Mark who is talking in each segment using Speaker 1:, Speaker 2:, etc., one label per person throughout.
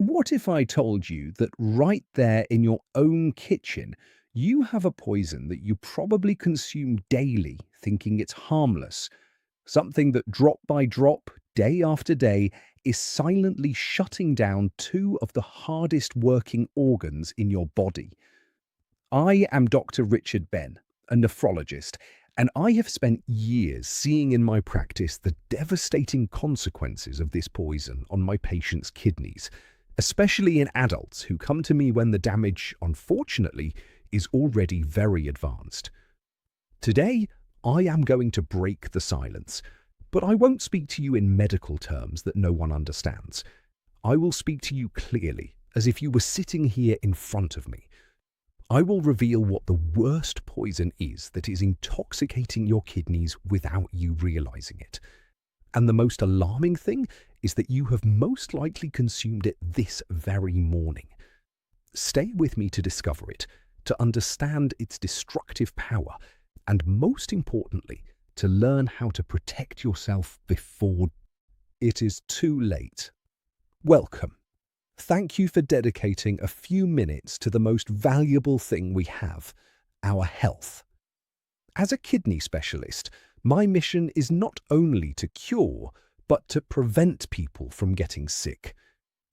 Speaker 1: What if I told you that right there in your own kitchen, you have a poison that you probably consume daily, thinking it's harmless? Something that drop by drop, day after day, is silently shutting down two of the hardest working organs in your body. I am Dr. Richard Ben, a nephrologist, and I have spent years seeing in my practice the devastating consequences of this poison on my patients' kidneys, especially in adults who come to me when the damage, unfortunately, is already very advanced. Today, I am going to break the silence, but I won't speak to you in medical terms that no one understands. I will speak to you clearly, as if you were sitting here in front of me. I will reveal what the worst poison is that is intoxicating your kidneys without you realizing it. And the most alarming thing is that you have most likely consumed it this very morning. Stay with me to discover it, to understand its destructive power, and most importantly, to learn how to protect yourself before it is too late. Welcome. Thank you for dedicating a few minutes to the most valuable thing we have, our health. As a kidney specialist, my mission is not only to cure, but to prevent people from getting sick.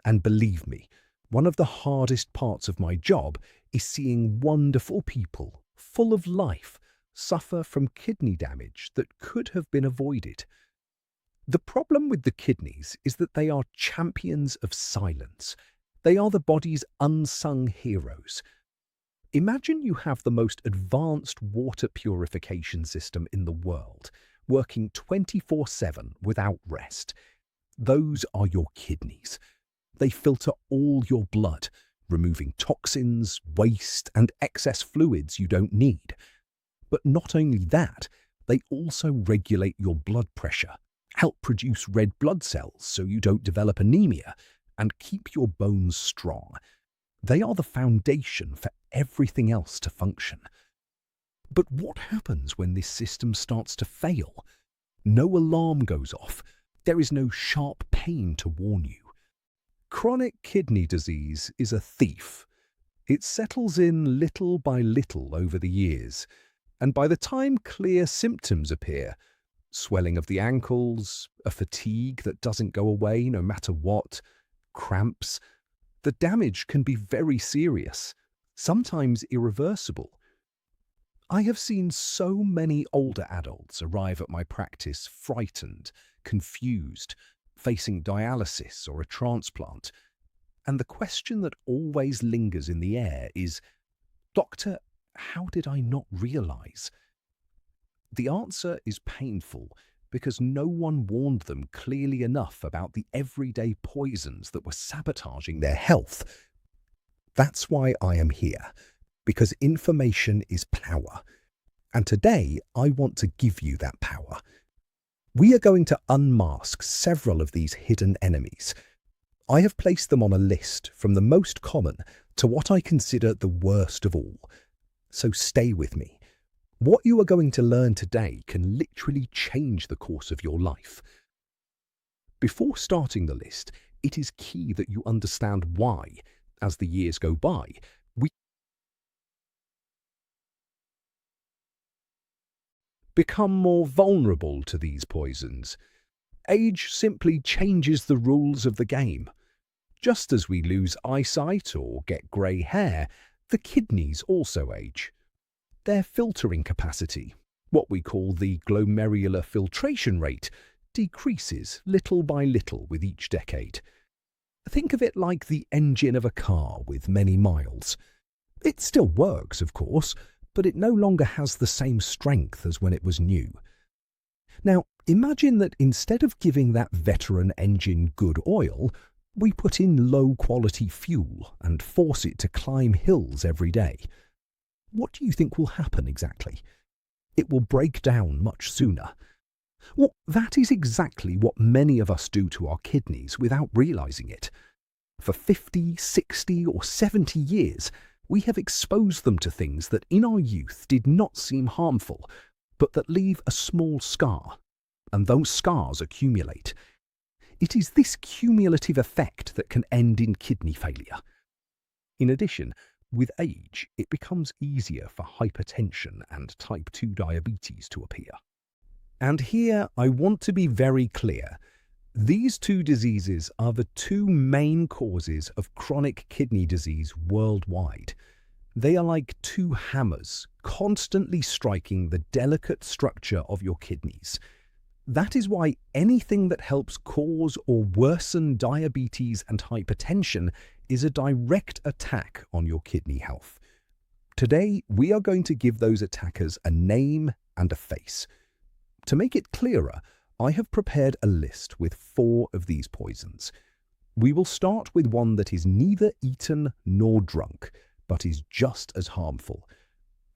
Speaker 1: And believe me, one of the hardest parts of my job is seeing wonderful people, full of life, suffer from kidney damage that could have been avoided. The problem with the kidneys is that they are champions of silence. They are the body's unsung heroes. Imagine you have the most advanced water purification system in the world, working 24/7 without rest. Those are your kidneys. They filter all your blood, removing toxins, waste, and excess fluids you don't need. But not only that, they also regulate your blood pressure, help produce red blood cells so you don't develop anemia, and keep your bones strong. They are the foundation for everything else to function. But what happens when this system starts to fail? No alarm goes off. There is no sharp pain to warn you. Chronic kidney disease is a thief. It settles in little by little over the years, and by the time clear symptoms appear, swelling of the ankles, a fatigue that doesn't go away no matter what, cramps, the damage can be very serious, sometimes irreversible. I have seen so many older adults arrive at my practice frightened, confused, facing dialysis or a transplant. And the question that always lingers in the air is, "Doctor, how did I not realize?" The answer is painful because no one warned them clearly enough about the everyday poisons that were sabotaging their health. That's why I am here, because information is power. And today I want to give you that power. We are going to unmask several of these hidden enemies. I have placed them on a list from the most common to what I consider the worst of all. So stay with me. What you are going to learn today can literally change the course of your life. Before starting the list, it is key that you understand why, as the years go by, we become more vulnerable to these poisons. Age simply changes the rules of the game. Just as we lose eyesight or get grey hair, the kidneys also age. Their filtering capacity, what we call the glomerular filtration rate, decreases little by little with each decade. Think of it like the engine of a car with many miles. It still works, of course, but it no longer has the same strength as when it was new. Now, imagine that instead of giving that veteran engine good oil, we put in low-quality fuel and force it to climb hills every day. What do you think will happen exactly? It will break down much sooner. Well, that is exactly what many of us do to our kidneys without realizing it. For 50, 60, or 70 years, we have exposed them to things that in our youth did not seem harmful, but that leave a small scar, and those scars accumulate. It is this cumulative effect that can end in kidney failure. In addition, with age, it becomes easier for hypertension and type 2 diabetes to appear. And here I want to be very clear. These two diseases are the two main causes of chronic kidney disease worldwide. They are like two hammers, constantly striking the delicate structure of your kidneys. That is why anything that helps cause or worsen diabetes and hypertension is a direct attack on your kidney health. Today, we are going to give those attackers a name and a face. To make it clearer, I have prepared a list with 4 of these poisons. We will start with one that is neither eaten nor drunk, but is just as harmful.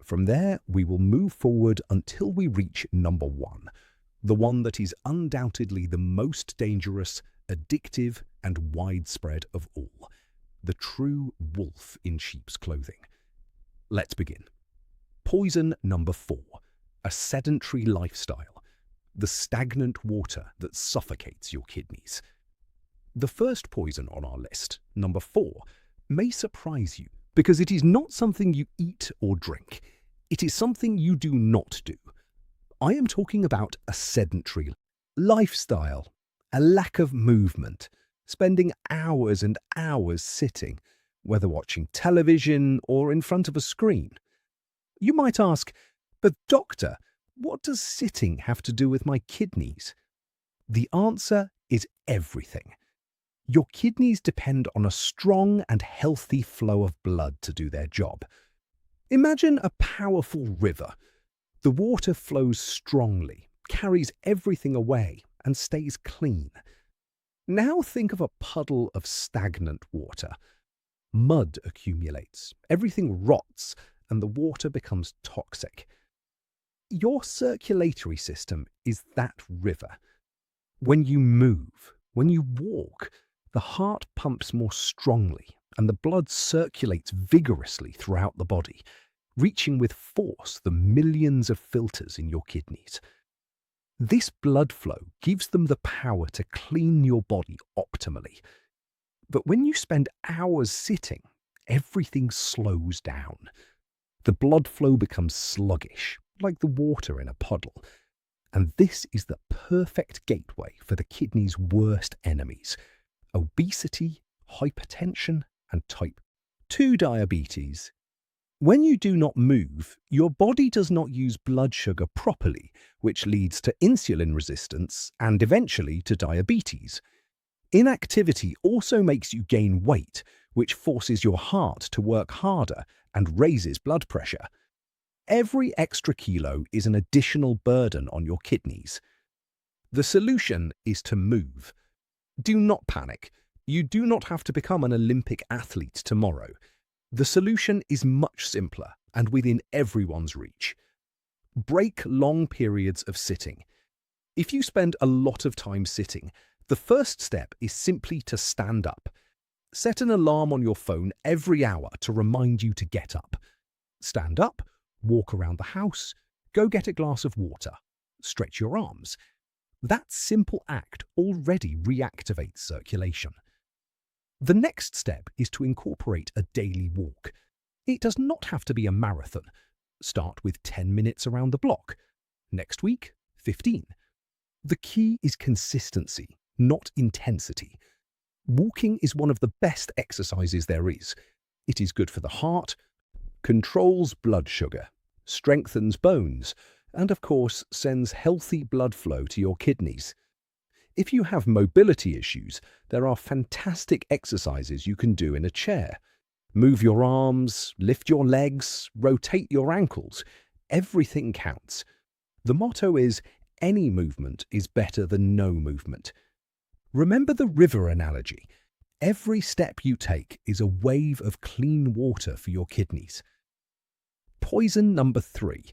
Speaker 1: From there, we will move forward until we reach number 1, the one that is undoubtedly the most dangerous, addictive, and widespread of all, the true wolf in sheep's clothing. Let's begin. Poison number 4, a sedentary lifestyle, the stagnant water that suffocates your kidneys. The first poison on our list, number 4, may surprise you because it is not something you eat or drink. It is something you do not do. I am talking about a sedentary lifestyle, a lack of movement, spending hours and hours sitting, whether watching television or in front of a screen. You might ask, but doctor, what does sitting have to do with my kidneys? The answer is everything. Your kidneys depend on a strong and healthy flow of blood to do their job. Imagine a powerful river. The water flows strongly, carries everything away, and stays clean. Now think of a puddle of stagnant water. Mud accumulates, everything rots, and the water becomes toxic. Your circulatory system is that river. When you move, when you walk, the heart pumps more strongly and the blood circulates vigorously throughout the body, reaching with force the millions of filters in your kidneys. This blood flow gives them the power to clean your body optimally. But when you spend hours sitting, everything slows down. The blood flow becomes sluggish, like the water in a puddle. And this is the perfect gateway for the kidney's worst enemies: obesity, hypertension, and type 2 diabetes. When you do not move, your body does not use blood sugar properly, which leads to insulin resistance and eventually to diabetes. Inactivity also makes you gain weight, which forces your heart to work harder and raises blood pressure. Every extra kilo is an additional burden on your kidneys. The solution is to move. Do not panic. You do not have to become an Olympic athlete tomorrow. The solution is much simpler and within everyone's reach. Break long periods of sitting. If you spend a lot of time sitting, the first step is simply to stand up. Set an alarm on your phone every hour to remind you to get up. Stand up, walk around the house, go get a glass of water, stretch your arms. That simple act already reactivates circulation. The next step is to incorporate a daily walk. It does not have to be a marathon. Start with 10 minutes around the block. Next week, 15. The key is consistency, not intensity. Walking is one of the best exercises there is. It is good for the heart, controls blood sugar, strengthens bones, and of course sends healthy blood flow to your kidneys. If you have mobility issues, there are fantastic exercises you can do in a chair. Move your arms, lift your legs, rotate your ankles. Everything counts. The motto is, any movement is better than no movement. Remember the river analogy. Every step you take is a wave of clean water for your kidneys. Poison number 3,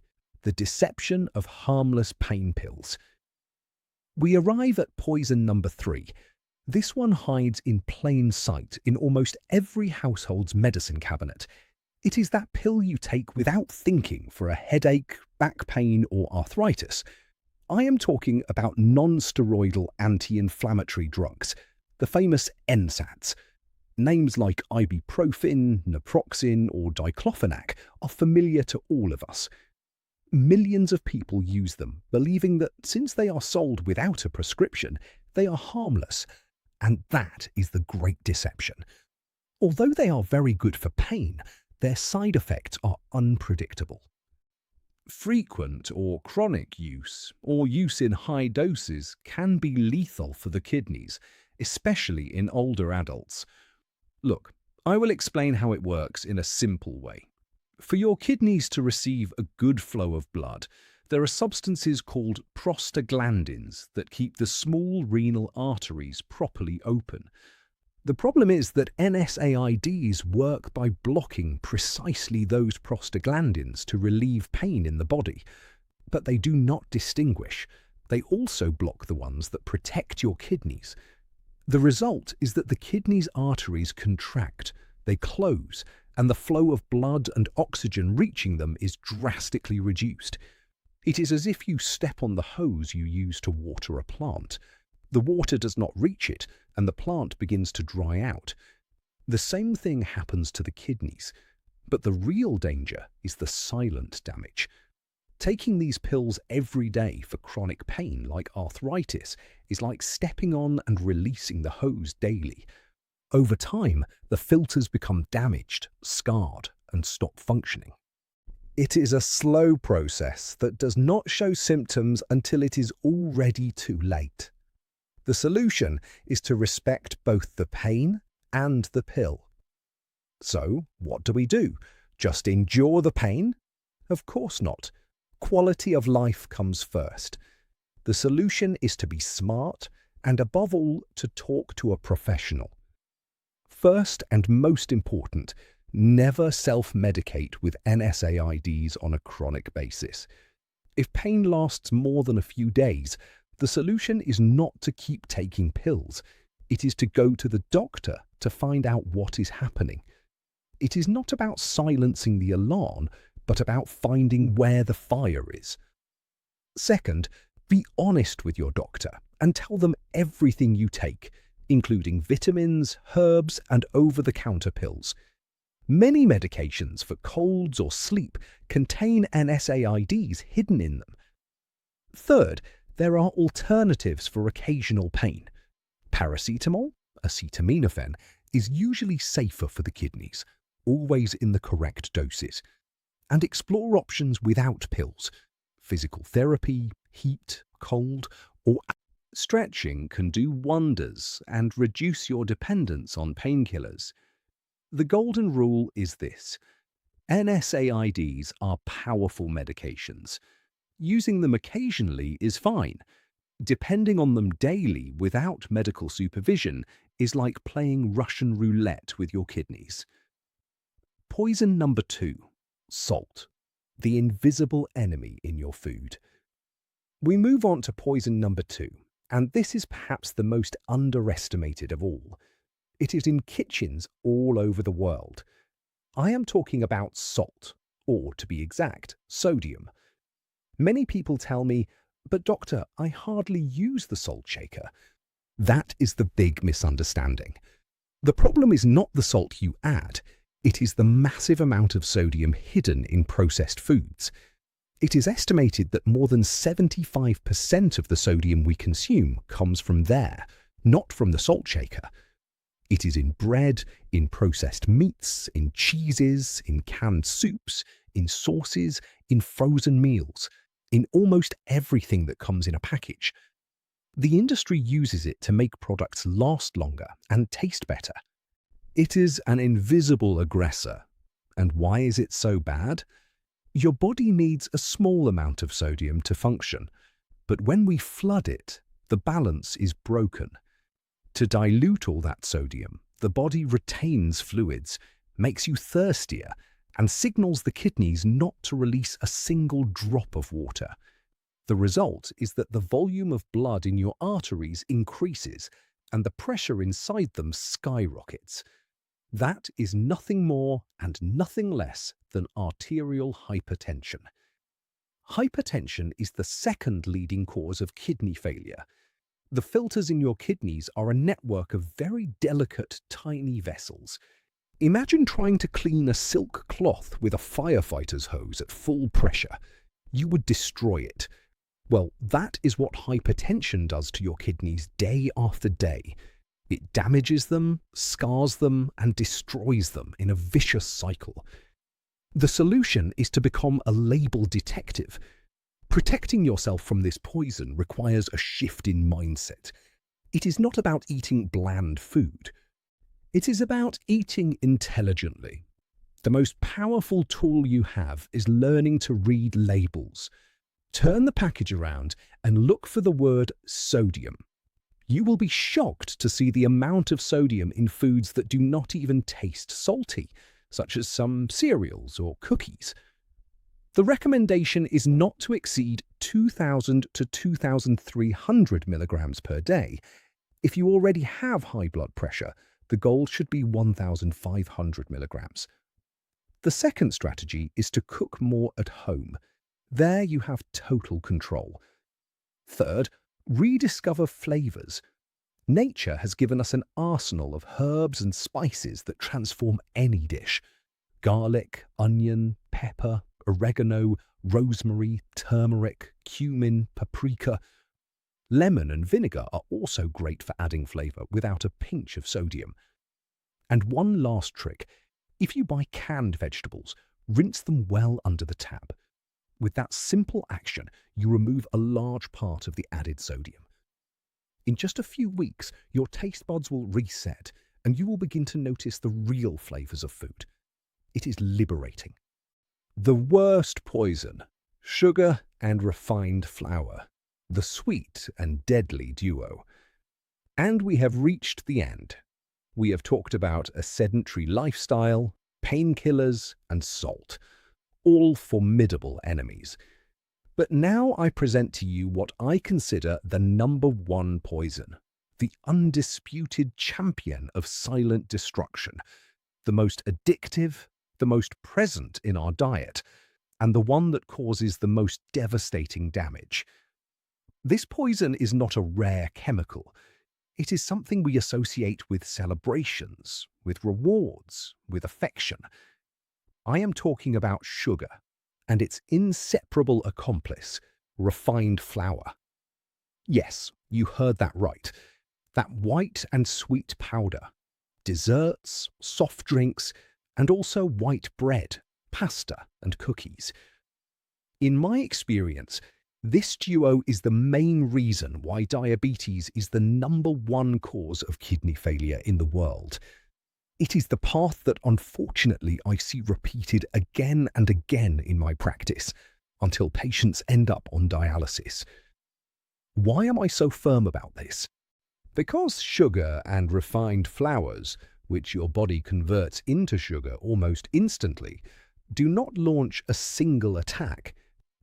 Speaker 1: the deception of harmless pain pills. We arrive at poison number 3. This one hides in plain sight in almost every household's medicine cabinet. It is that pill you take without thinking for a headache, back pain, or arthritis. I am talking about non-steroidal anti-inflammatory drugs, the famous NSAIDs. Names like ibuprofen, naproxen, or diclofenac are familiar to all of us. Millions of people use them, believing that since they are sold without a prescription, they are harmless. And that is the great deception. Although they are very good for pain, their side effects are unpredictable. Frequent or chronic use, or use in high doses, can be lethal for the kidneys, especially in older adults. Look, I will explain how it works in a simple way. For your kidneys to receive a good flow of blood, there are substances called prostaglandins that keep the small renal arteries properly open. The problem is that NSAIDs work by blocking precisely those prostaglandins to relieve pain in the body. But they do not distinguish. They also block the ones that protect your kidneys. The result is that the kidneys' arteries contract, they close, and the flow of blood and oxygen reaching them is drastically reduced. It is as if you step on the hose you use to water a plant. The water does not reach it, and the plant begins to dry out. The same thing happens to the kidneys, but the real danger is the silent damage. Taking these pills every day for chronic pain like arthritis is like stepping on and releasing the hose daily. Over time, the filters become damaged, scarred, and stop functioning. It is a slow process that does not show symptoms until it is already too late. The solution is to respect both the pain and the pill. So, what do we do? Just endure the pain? Of course not. Quality of life comes first. The solution is to be smart and, above all, to talk to a professional. First and most important, never self-medicate with NSAIDs on a chronic basis. If pain lasts more than a few days, the solution is not to keep taking pills. It is to go to the doctor to find out what is happening. It is not about silencing the alarm, but about finding where the fire is. Second, be honest with your doctor and tell them everything you take, including vitamins, herbs, and over-the-counter pills. Many medications for colds or sleep contain NSAIDs hidden in them. Third, there are alternatives for occasional pain. Paracetamol, acetaminophen, is usually safer for the kidneys, always in the correct doses. And explore options without pills. Physical therapy, heat, cold, or stretching can do wonders and reduce your dependence on painkillers. The golden rule is this: NSAIDs are powerful medications. Using them occasionally is fine. Depending on them daily without medical supervision is like playing Russian roulette with your kidneys. Poison number 2. Salt, the invisible enemy in your food. We move on to poison number 2, and this is perhaps the most underestimated of all. It is in kitchens all over the world. I am talking about salt, or to be exact, sodium. Many people tell me, "But doctor, I hardly use the salt shaker." That is the big misunderstanding. The problem is not the salt you add. It is the massive amount of sodium hidden in processed foods. It is estimated that more than 75% of the sodium we consume comes from there, not from the salt shaker. It is in bread, in processed meats, in cheeses, in canned soups, in sauces, in frozen meals, in almost everything that comes in a package. The industry uses it to make products last longer and taste better. It is an invisible aggressor. And why is it so bad? Your body needs a small amount of sodium to function, but when we flood it, the balance is broken. To dilute all that sodium, the body retains fluids, makes you thirstier, and signals the kidneys not to release a single drop of water. The result is that the volume of blood in your arteries increases and the pressure inside them skyrockets. That is nothing more and nothing less than arterial hypertension. Hypertension is the second leading cause of kidney failure. The filters in your kidneys are a network of very delicate, tiny vessels. Imagine trying to clean a silk cloth with a firefighter's hose at full pressure. You would destroy it. Well, that is what hypertension does to your kidneys day after day. It damages them, scars them, and destroys them in a vicious cycle. The solution is to become a label detective. Protecting yourself from this poison requires a shift in mindset. It is not about eating bland food. It is about eating intelligently. The most powerful tool you have is learning to read labels. Turn the package around and look for the word sodium. You will be shocked to see the amount of sodium in foods that do not even taste salty, such as some cereals or cookies. The recommendation is not to exceed 2,000 to 2,300 milligrams per day. If you already have high blood pressure, the goal should be 1,500 milligrams. The second strategy is to cook more at home. There you have total control. Third, rediscover flavors. Nature has given us an arsenal of herbs and spices that transform any dish. Garlic, onion, pepper, oregano, rosemary, turmeric, cumin, paprika. Lemon and vinegar are also great for adding flavor without a pinch of sodium. And one last trick. If you buy canned vegetables, rinse them well under the tap. With that simple action, you remove a large part of the added sodium. In just a few weeks, your taste buds will reset and you will begin to notice the real flavors of food. It is liberating. The worst poison, sugar and refined flour, the sweet and deadly duo. And we have reached the end. We have talked about a sedentary lifestyle, painkillers, and salt, all formidable enemies. But now I present to you what I consider the number one poison, the undisputed champion of silent destruction, the most addictive, the most present in our diet, and the one that causes the most devastating damage. This poison is not a rare chemical. It is something we associate with celebrations, with rewards, with affection. I am talking about sugar and its inseparable accomplice, refined flour. Yes, you heard that right. That white and sweet powder. Desserts, soft drinks, and also white bread, pasta, and cookies. In my experience, this duo is the main reason why diabetes is the number one cause of kidney failure in the world. It is the path that unfortunately I see repeated again and again in my practice, until patients end up on dialysis. Why am I so firm about this? Because sugar and refined flours, which your body converts into sugar almost instantly, do not launch a single attack.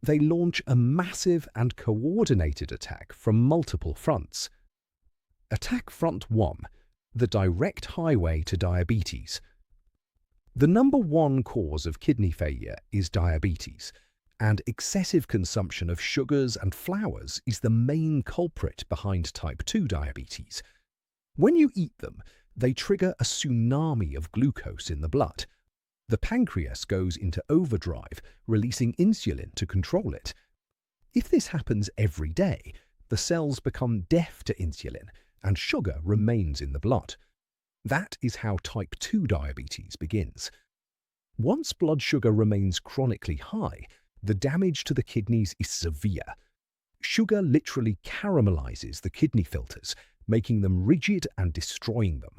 Speaker 1: They launch a massive and coordinated attack from multiple fronts. Attack front 1, the direct highway to diabetes. The number one cause of kidney failure is diabetes, and excessive consumption of sugars and flours is the main culprit behind type 2 diabetes. When you eat them, they trigger a tsunami of glucose in the blood. The pancreas goes into overdrive, releasing insulin to control it. If this happens every day, the cells become deaf to insulin, and sugar remains in the blood. That is how type 2 diabetes begins. Once blood sugar remains chronically high, the damage to the kidneys is severe. Sugar literally caramelizes the kidney filters, making them rigid and destroying them.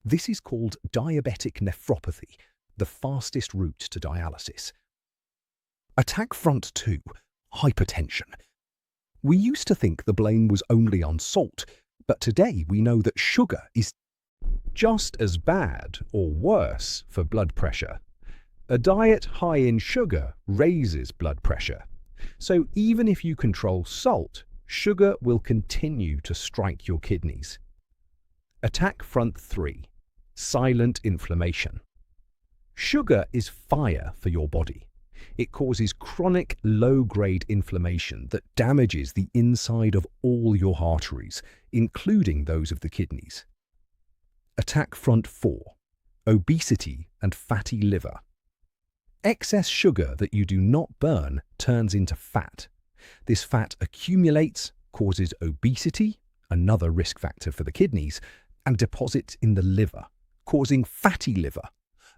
Speaker 1: This is called diabetic nephropathy, the fastest route to dialysis. Attack front 2, hypertension. We used to think the blame was only on salt, but today we know that sugar is just as bad or worse for blood pressure. A diet high in sugar raises blood pressure. So even if you control salt, sugar will continue to strike your kidneys. Attack front 3, silent inflammation. Sugar is fire for your body. It causes chronic low-grade inflammation that damages the inside of all your arteries, including those of the kidneys. Attack front 4. Obesity and fatty liver. Excess sugar that you do not burn turns into fat. This fat accumulates, causes obesity, another risk factor for the kidneys, and deposits in the liver, causing fatty liver,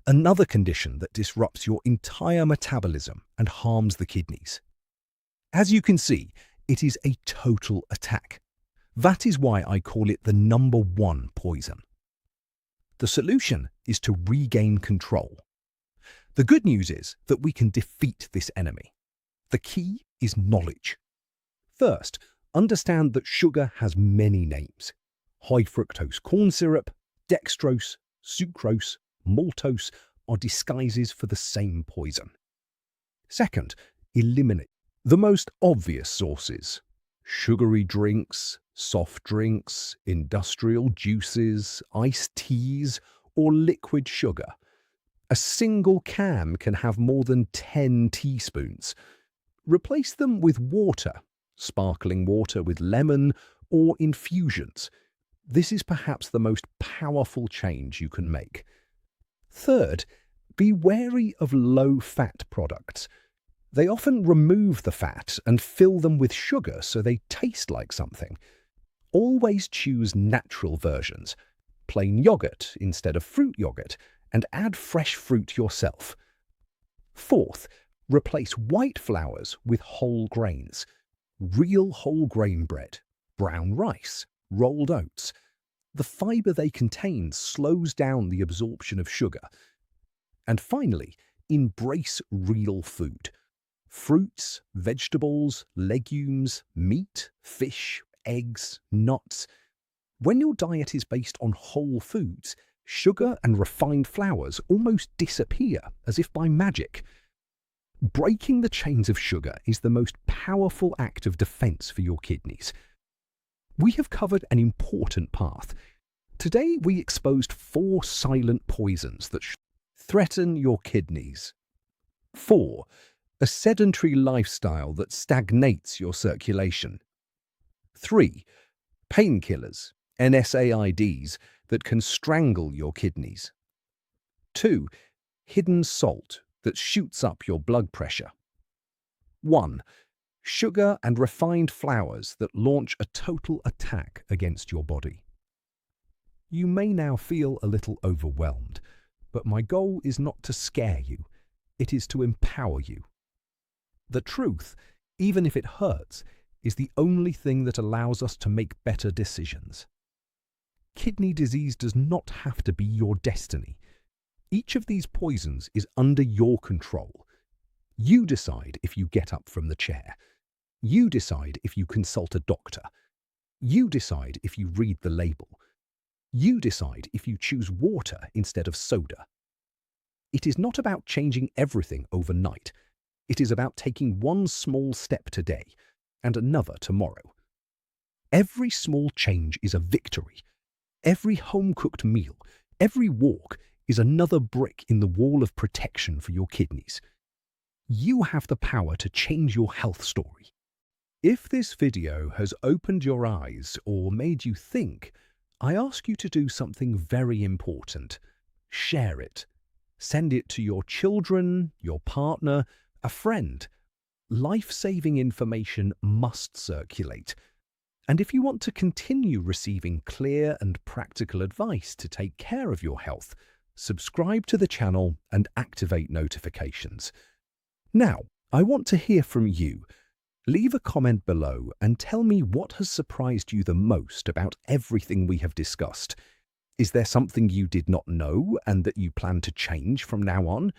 Speaker 1: another condition that disrupts your entire metabolism and harms the kidneys. As you can see, it is a total attack. That is why I call it the #1 poison. The solution is to regain control. The good news is that we can defeat this enemy. The key is knowledge. First, understand that sugar has many names. High fructose corn syrup, dextrose, sucrose, maltose are disguises for the same poison. Second, eliminate the most obvious sources: sugary drinks, soft drinks, industrial juices, iced teas, or liquid sugar. A single can have more than 10 teaspoons. Replace them with water, sparkling water with lemon, or infusions. This is perhaps the most powerful change you can make. Third, be wary of low-fat products. They often remove the fat and fill them with sugar so they taste like something. Always choose natural versions, plain yogurt instead of fruit yogurt, and add fresh fruit yourself. Fourth, replace white flours with whole grains. Real whole grain bread, brown rice, rolled oats. The fiber they contain slows down the absorption of sugar. And finally, embrace real food. Fruits, vegetables, legumes, meat, fish, eggs, nuts. When your diet is based on whole foods, sugar and refined flours almost disappear as if by magic. Breaking the chains of sugar is the most powerful act of defense for your kidneys. We have covered an important path. Today we exposed 4 silent poisons that threaten your kidneys. 4. A sedentary lifestyle that stagnates your circulation. 3. Painkillers, NSAIDs, that can strangle your kidneys. 2. Hidden salt that shoots up your blood pressure. 1. Sugar and refined flours that launch a total attack against your body. You may now feel a little overwhelmed, but my goal is not to scare you, it is to empower you. The truth, even if it hurts, is the only thing that allows us to make better decisions. Kidney disease does not have to be your destiny. Each of these poisons is under your control. You decide if you get up from the chair. You decide if you consult a doctor. You decide if you read the label. You decide if you choose water instead of soda. It is not about changing everything overnight. It is about taking one small step today and another tomorrow. Every small change is a victory. Every home-cooked meal, every walk is another brick in the wall of protection for your kidneys. You have the power to change your health story. If this video has opened your eyes or made you think, I ask you to do something very important. Share it. Send it to your children, your partner, a friend. Life-saving information must circulate. And if you want to continue receiving clear and practical advice to take care of your health, subscribe to the channel and activate notifications. Now, I want to hear from you. Leave a comment below and tell me what has surprised you the most about everything we have discussed. Is there something you did not know and that you plan to change from now on?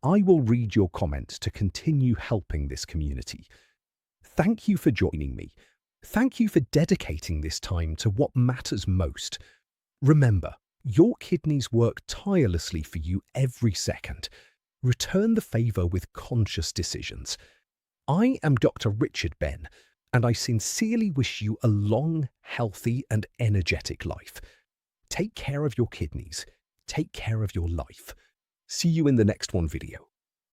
Speaker 1: I will read your comments to continue helping this community. Thank you for joining me. Thank you for dedicating this time to what matters most. Remember, your kidneys work tirelessly for you every second. Return the favor with conscious decisions. I am Dr. Richard Ben, and I sincerely wish you a long, healthy, and energetic life. Take care of your kidneys. Take care of your life. See you in the next video.